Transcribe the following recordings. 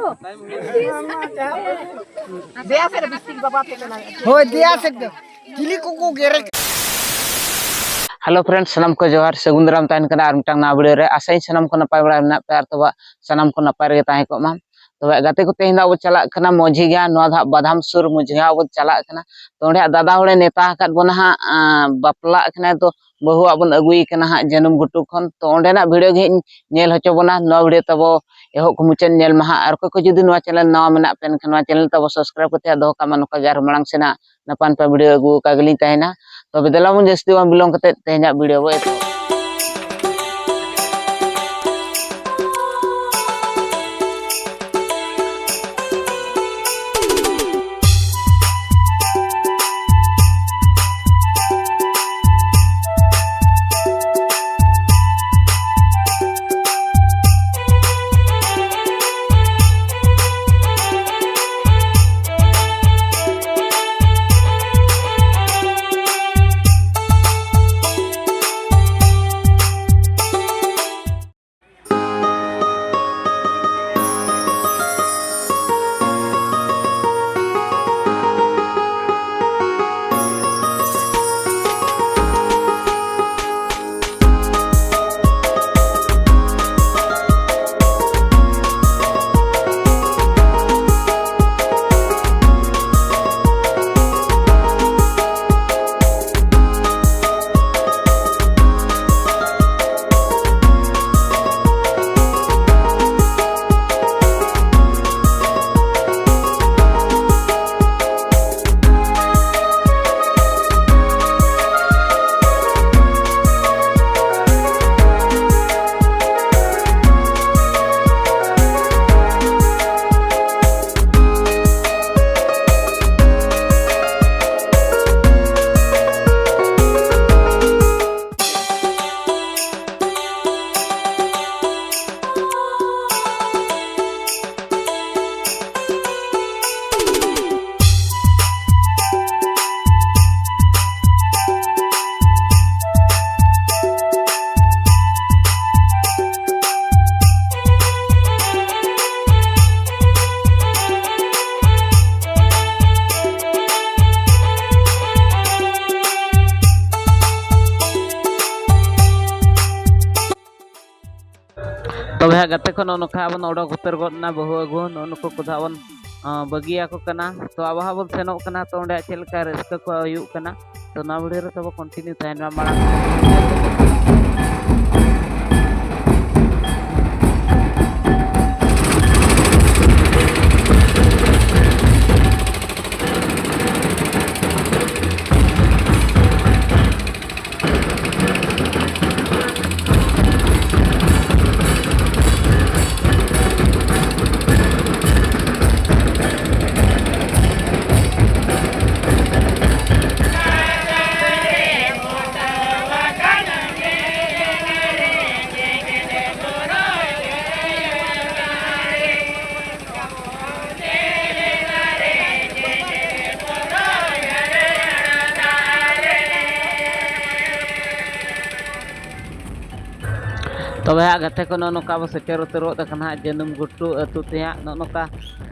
Hello friends सनम को जोहार सगुन दाराम तहन कना आर मिटांग ना वीडियो रे आसाई सनम को नपाय बड़ा मेना पे आर तबा सनम को नपाय रे ताहे को मा तबे गाते को तेहिं दा अब चला कना मोझिगा नोआ दा बादाम सुर मुझिगा अब चला कना तो ओंडे दादा होड़े नेता हकात बोना हा बापला कना तो बहु आबन अगुई कना हा जनुम गुटु खन तो ओंडे ना वीडियो गे नेल होचो बोना नो वीडियो तबो एहो को मुचन नेल महा आर को जुदी नोआ चैनल नवा मेना पेन खनवा चैनल तबो सब्सक्राइब कते दो का मान का जार मलांग सेना नपान पे वीडियो अगु का गली तहना तो बेदला मुन जस्ती वा बिलोंग कते तेहना वीडियो बो एतो तबे हा गाते को नोखा बन ओडक उतर गना बहु अगु नुको को धावन बगिया को कना तो अब हा बन सेनो कना तो ओंडे चेलका रस्का को आयु कना तो ना वीडियो रे तब कंटिन्यू तहन माला तबे हा गाते को नोका बो सेटर उतरो तकना जनुम गुट्टू अतु तेया नोका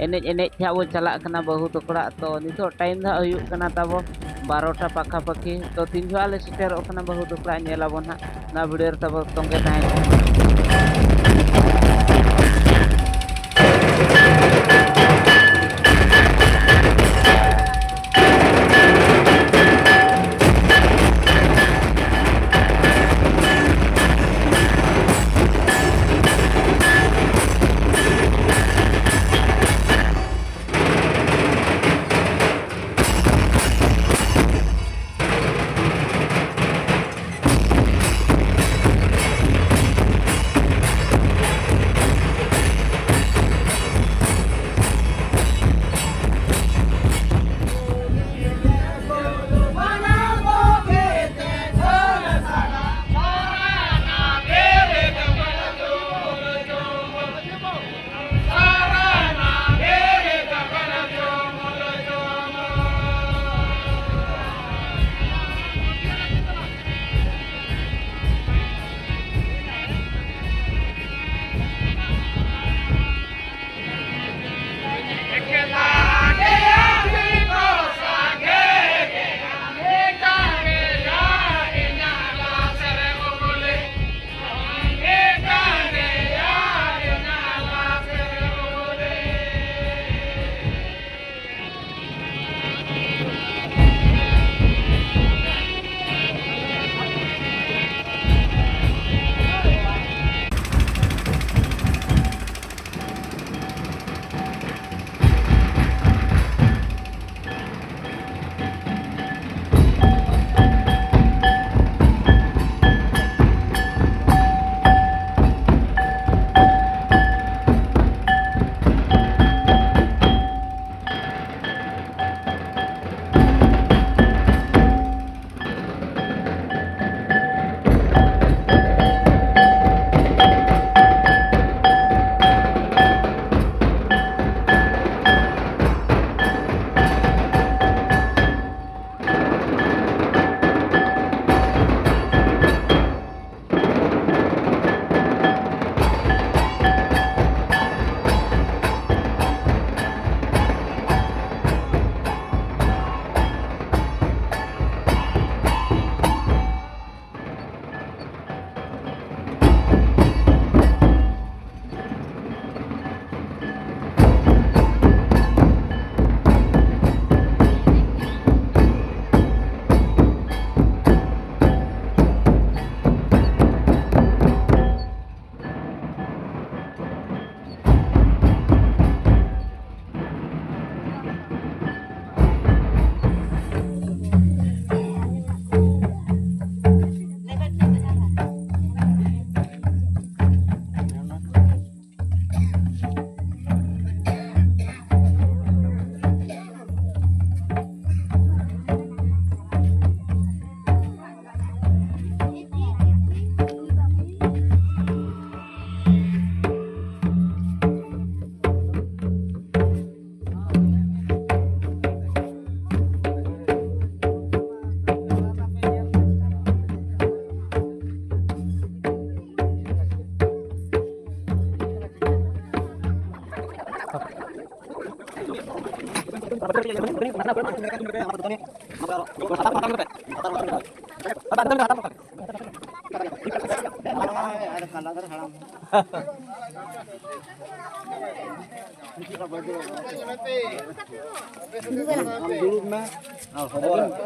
एनेज एनेज थे अब चला कना बहु तकड़ा तो नितो टाइम दा हुयु कना तबो 12टा पाखा पाखी तो तीन जोले सेटर कना बहु तकड़ा नेलाबो ना वीडियो रे तबो तंगे ताहे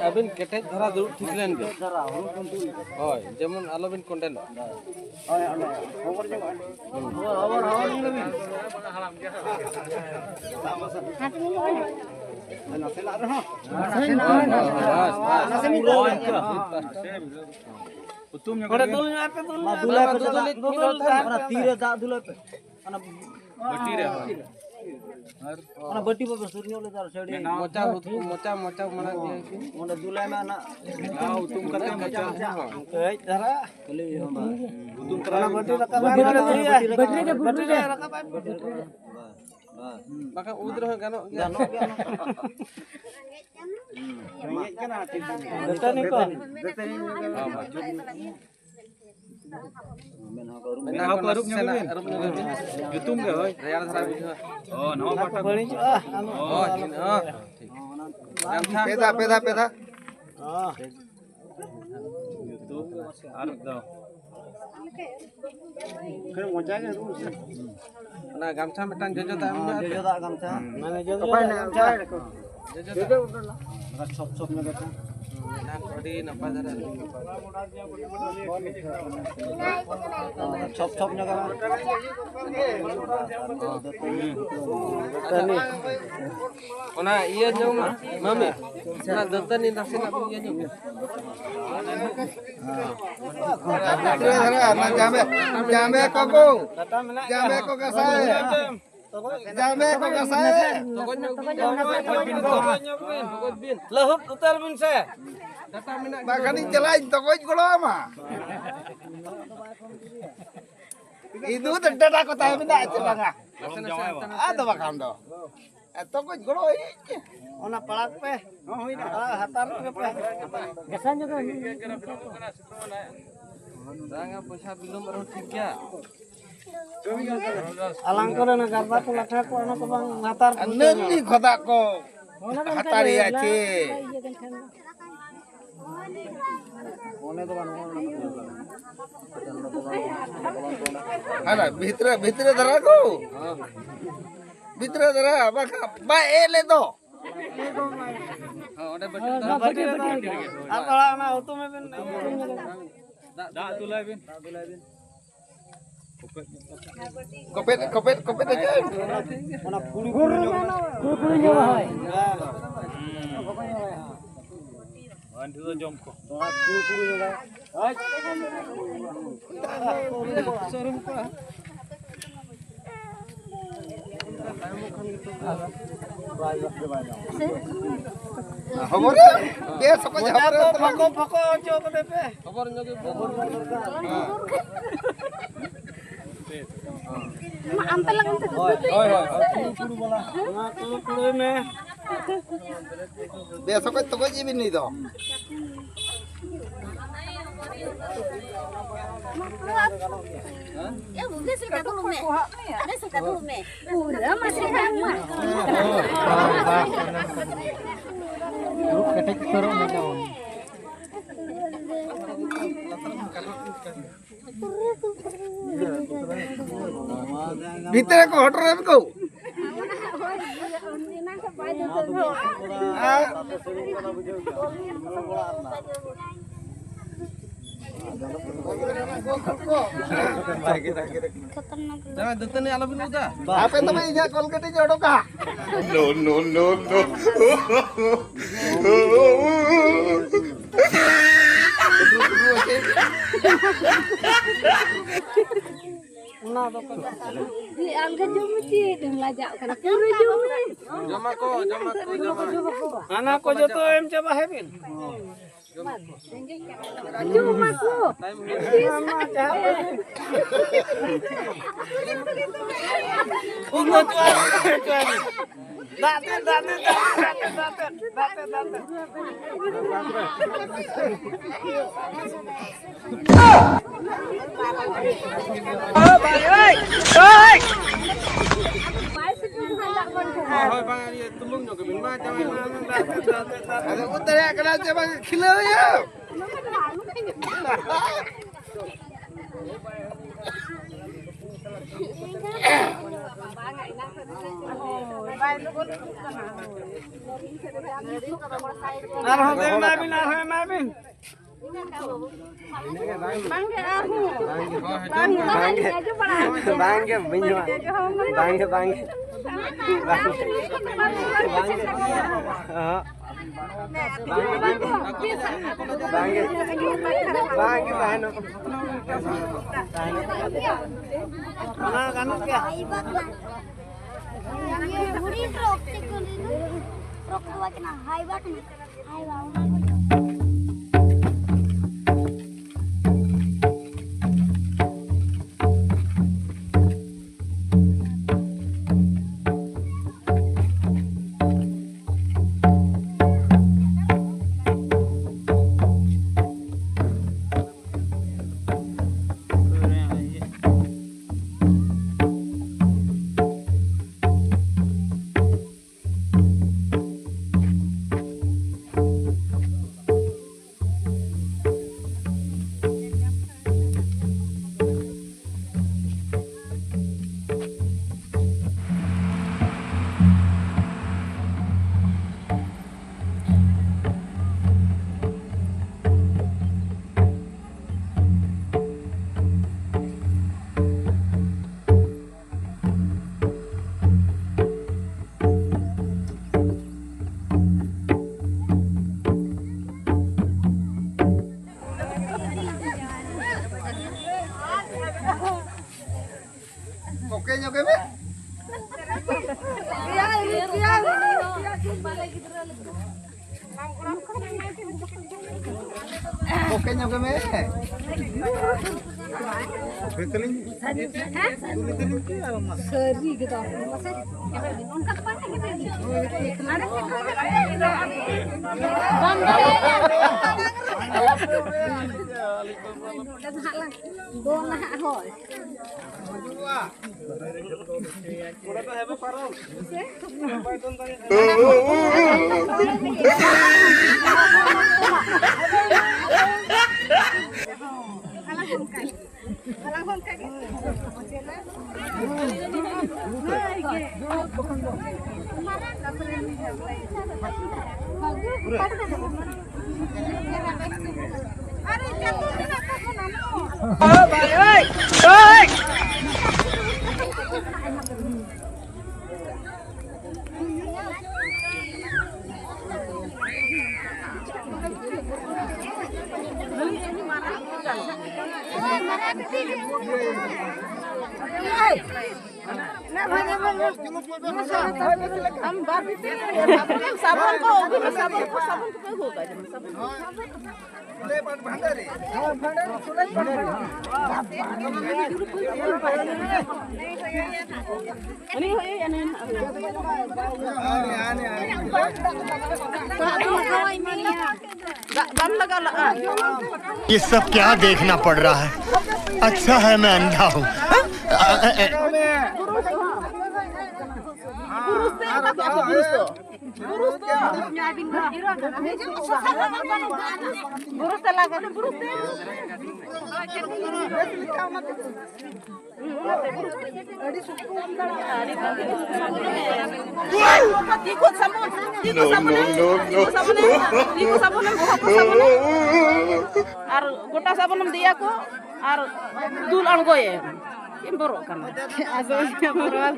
Abin ketek dhara dulu ठीक लेन के होय जेमन आलोबिन कंटेन होय खबर जगह Ana bati pa surni ole jar sedi mocha mana dia ona dulai na na utum kate mocha ei dara kali utum kara bati rakab bati rakab maka udra gano kana betani ko Menang aku arup nyampein. YouTube enggak, oi? Rayar thara video. Oh, no bata bani oh, Peda. Oh. YouTube arup daw. Kaya mocha ke ru. Na gamcha metang jojo ta amna. Jojo ta gamcha. Mane jojo. Kapai na gamcha. Jojo udala. Maka chop na gata. Na kodi napa dara. Chop nya kan. Tani. Ona iya jauh mami. Na datani nasi na iya jauh. Jambe ko kasai. Jambe ko kasai. Lahut utar bin se. Bakani jelain tokoj golo ama. Itu dada ko tayo bina cebanga. Ada bakan do. Tokoj golo ini. Ona palak pe. Oh ina hatar pe. Gasan juga. Danga poisa belum baru 3. Alang করে না গারবা তো লাঠা কোনা তো বাং হাতার নেলি খদা কো হাতারি আছে one তো বানো হালা ভিতরে ধরা কো ভিতরে ধরা বা এলে তো ওটা বটি আর তোলা না তো মে দা তুলাইবেন Kopet aja. Mana kuru nyawa hoy. Andu to jom ko. Kuru nyawa. Hoy. Sorum ko. Khobor be soko khobor phoko jo ko depe. Khobor nyoge Ampel lang ang Kuru bola. Kuru me. Besok ko to jibin ni do. Ya udah sih kata lu me. Ada sih kata lu me. Udah masih sama. Lu ketek terus me jauh. Bitra ko hotor em ko Jangan datang ni alabin udah. Apa itu main ya kol kete jodoh kah? No. Di angka jumti dan lajak karena pura jumti. Jama ko. Anak ko joto em coba hebin. Cuma ko. Ungu tuan. Date. Hoy bang, tulung Ada utar ya kena coba kilo ya. Oke nyoke be. Oke nyoke be. Betuling. Seri gitu. ये सब क्या देखना पड़ रहा है? अच्छा है मैं अंधा हूँ। Ar goटा sabun dia ko ar dul anggo ye imboro kan asal borwal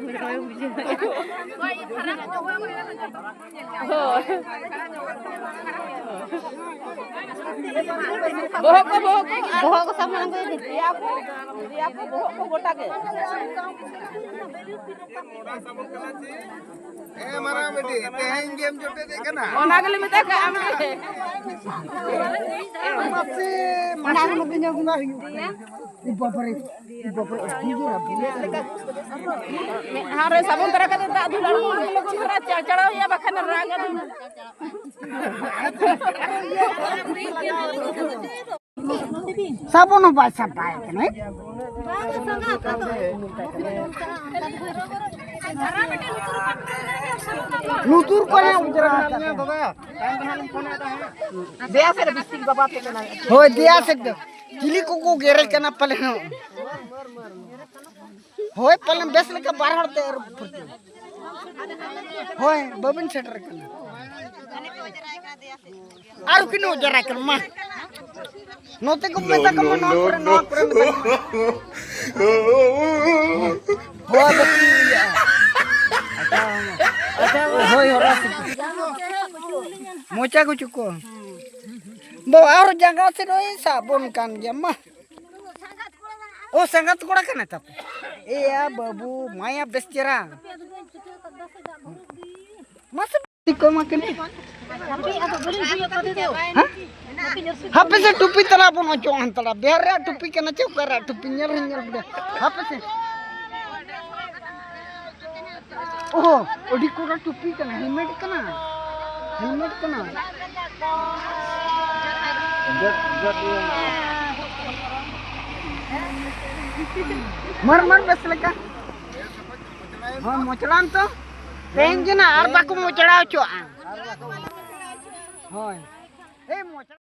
bohok ko sabun anggo dia ko bohok ko goटा ke मारा बेटी तेहन गेम जोटे देखे ना ona gele mita ka amre आपसे मारा मत गुंगा ऊपर hare sabun tara ka tak dul anggo lo ko chara ya bakhan raga sabun bahasa baik nih लुतुर को ना उजरा बाबा टाइम बना ले फोन आता है दिया से बिस्ती बाबा पे ना हो दिया से किली को गेरे करना पले हो होय पले बेस लेके बाहर हटते होय बबिन सेटर करना आरु किनो उजरा कर मा नोते को पता कम नो पर हो बत्ती होय हो मोचा को चुको बो और जगह से रोय साबुन कान गया मा ओ संगत कोड़ा कना तप ए या बाबू माया बेस्चरा मस को मकने हापे से टुपी तला बन चो अंतला बेरे टुपी कना चौकरा टुपी नेल हापे से ओहो ओडी कोड़ा टुपी कना हेलमेट कना मर बस लगा हां मोचड़ान तो तेन जना आर बाको मोचड़ाओ चो हां ए मोचड़ा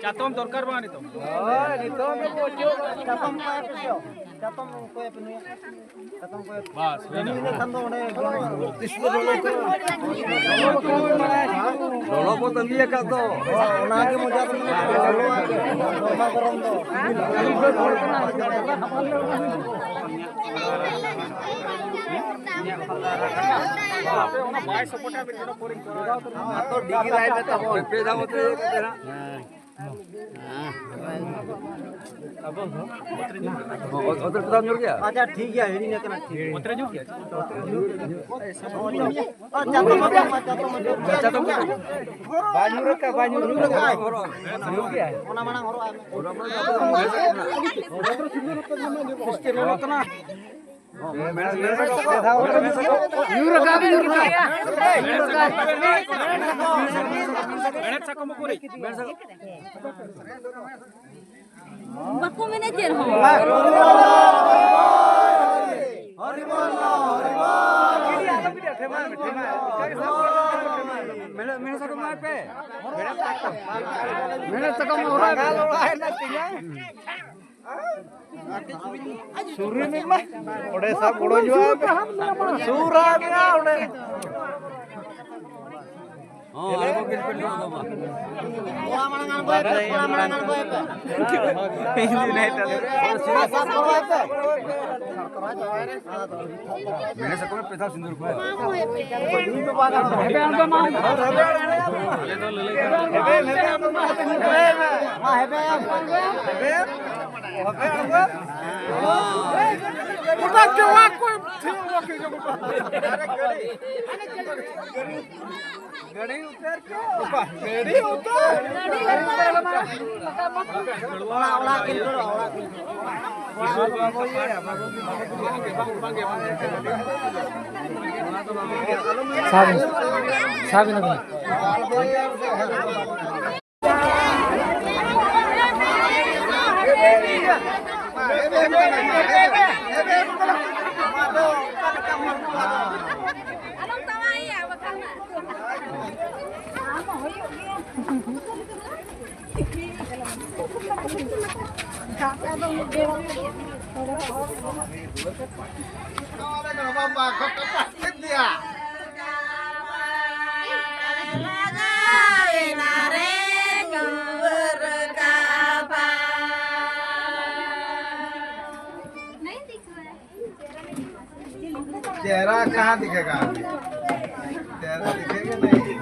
Catom dorkar bang itu. Oh, itu catom kaya pesio. Catom kaya penuh. Catom kaya. Bas. Ini kan tuh udah. Tisbu dulu. Dolo potong dia kan tuh. Oh, nanti mau jatuh dulu. Normal korom tuh. Atau digi lain itu beda motor kita. Motor kita nyur gया? अच्छा ठीक है Heidi ने करना ठीक motor nyur gया? Banyur ka nyur gया? Mana mana horo Baku manajer ho. Suri memang udah sab udah jual suranya udah oh aku pilih dulu mah Bola manangan boy. ini naik tadi Pasar boy. मैंने सबको पैसा सिंदूर को Sabi na ba? Anong tawai ya bakal na? चेहरा कहाँ दिखेगा चेहरा दिखेगा नहीं नहीं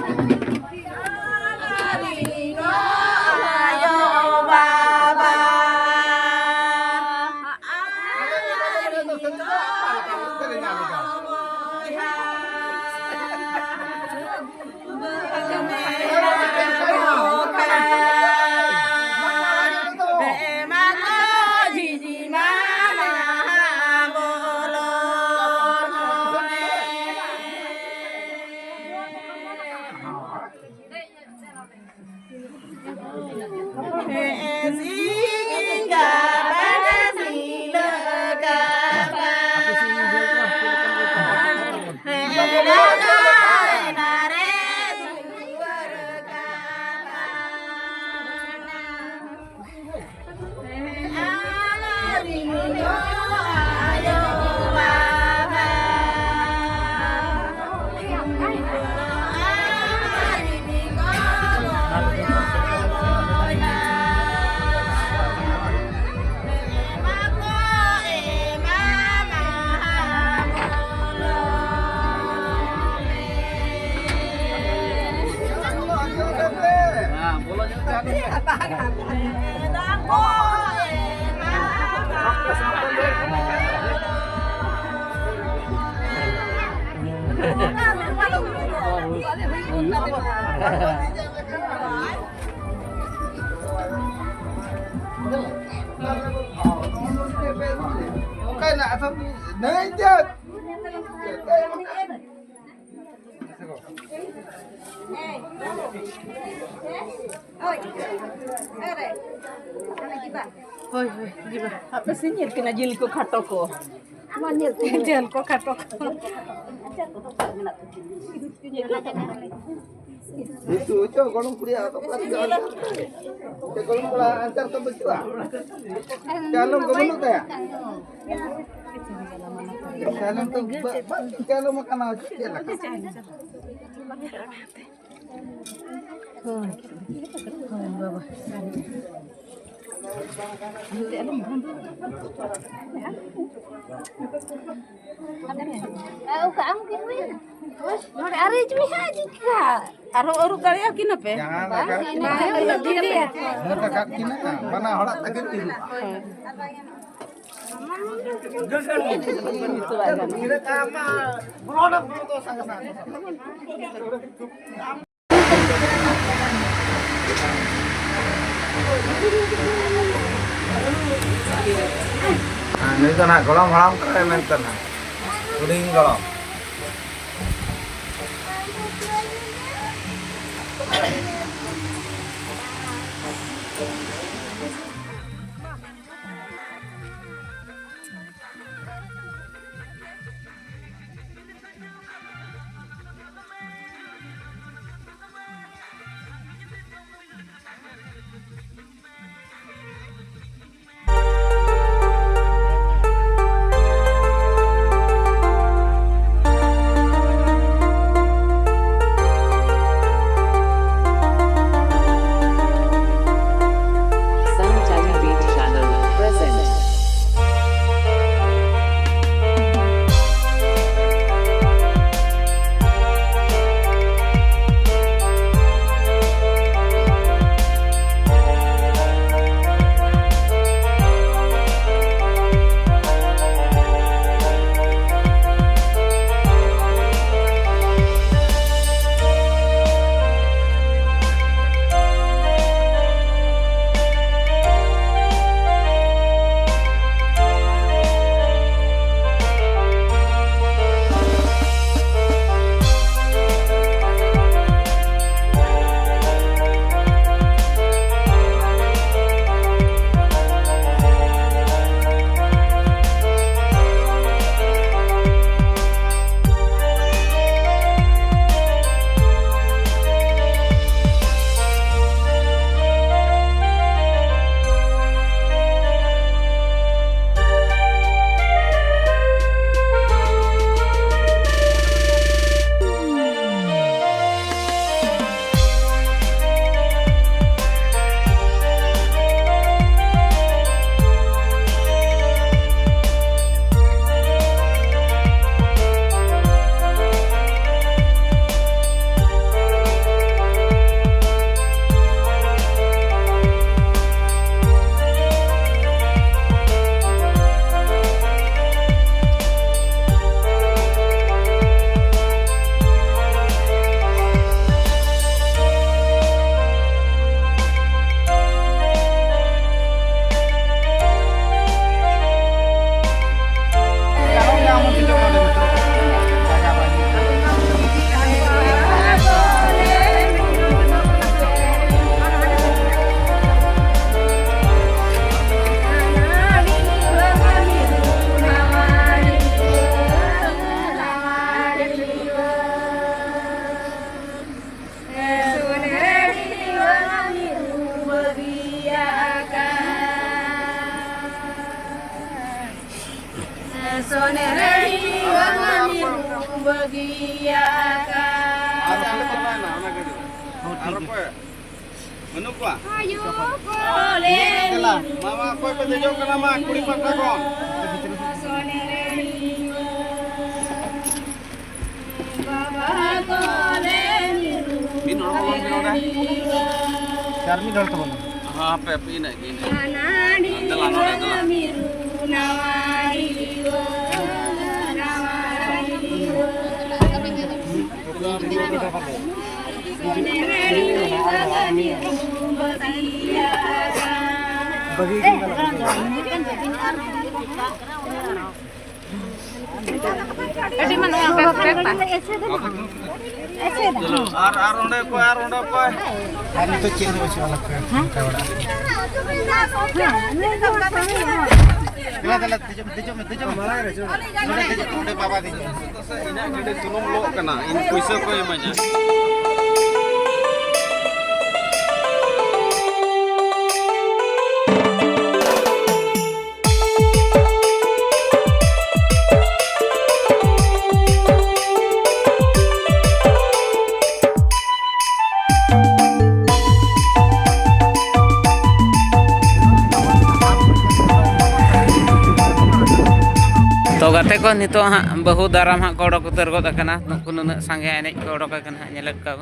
Hoy, gimana? Apa sih nyirkin aja liko katoko? Manir jalan ko katoko. Itu golong pria atau kan golong pula antar ke betua. Kalau golong teh. Kalau tuh kalau makan aja dia lah. Aru kali yakin apa? Mana orang takut tiru. Kira kama, belum tuh sangat. Ini kan golong haram keren menten. Kuning golong. Menukwa. Ayo boleh. Mama koy petunjuk ke nama kuri patagon. Minum dah. Charmi dal teman. Ah, pepi nak gini. Ini puisi ko yang banyak. गाते को नितो हाँ बहु दाराम हाँ को उतर गद अकना नुकु नुना संगे एनेज को उडोक अकना हाँ नेलक का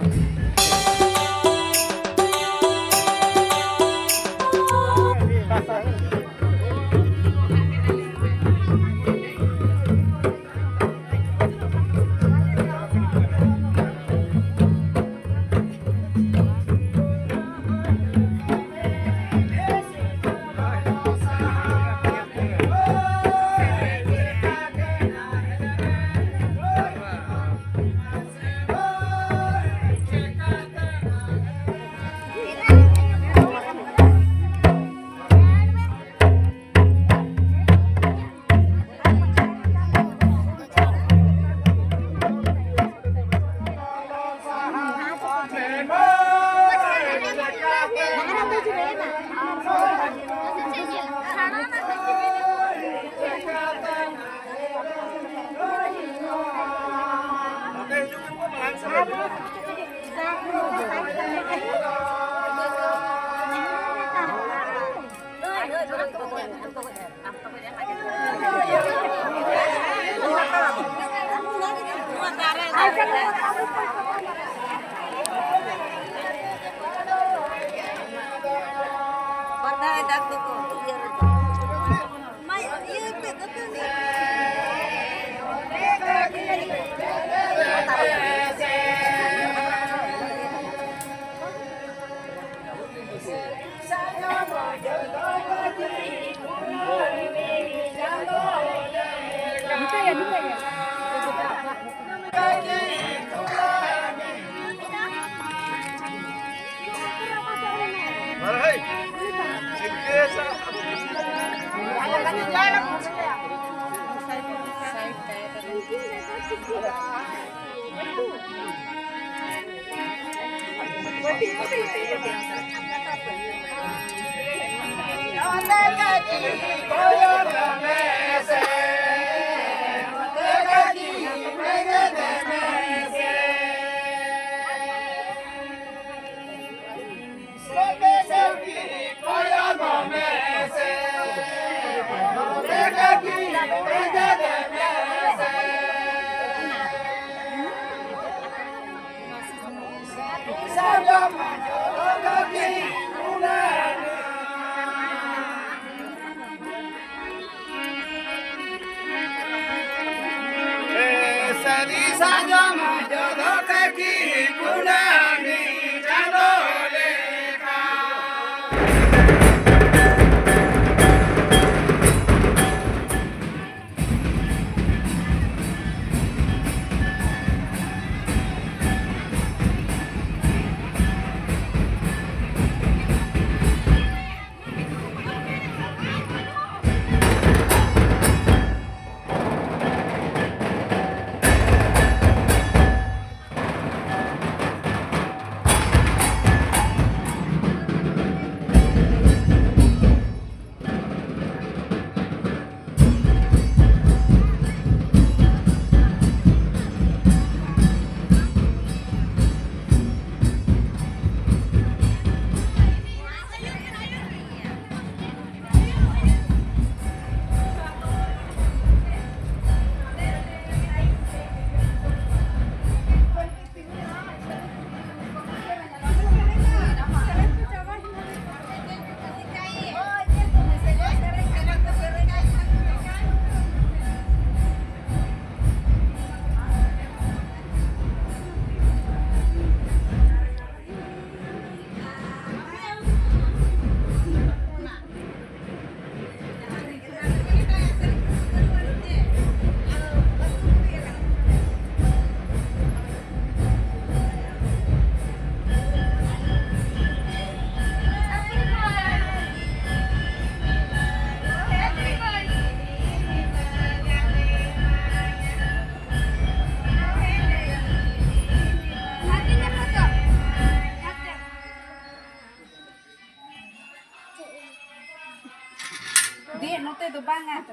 Dia no te do banget.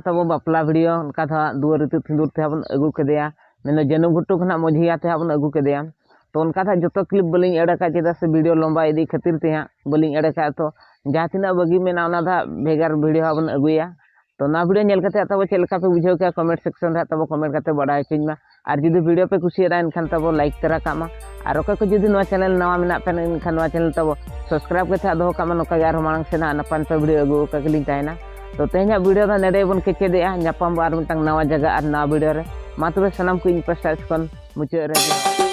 तब बापला भिडियो उनका दुआर इतु सिंदूर ते बन अगू केदेया मेन जनू भुट्टू खना मझिया ते बन अगू केदेया तो उनका जो क्लिप बलिंग एड़का चेदा से वीडियो लंबा इदी खातिर ते बलिंग एड़का तो जहाँ तीना बगी मेना भेगार वीडियो बन अगुया तो ना वीडियो नेल कते तब चेलका पे बुझाव के कमेंट सेक्शन रे तब कमेंट कते बड़ाय चुमा और जुदी वीडियो पे कुसिया एनखान तब लाइक तरा कामा और ओका को जुदी नवा चैनल नवा मेना पे एनखान नवा चैनल तब सब्सक्राइब कते दोहो कामा नोका यार मांग सेना नपान पे वीडियो अगू का गलिंग ताइना तो तेहना वीडियो दा नेडे बन केचेदेया नापाम बार मिटंग नवा जगह और नवा वीडियो रे मा तबे सनाम को इन पास्टा खन मुचाद रे।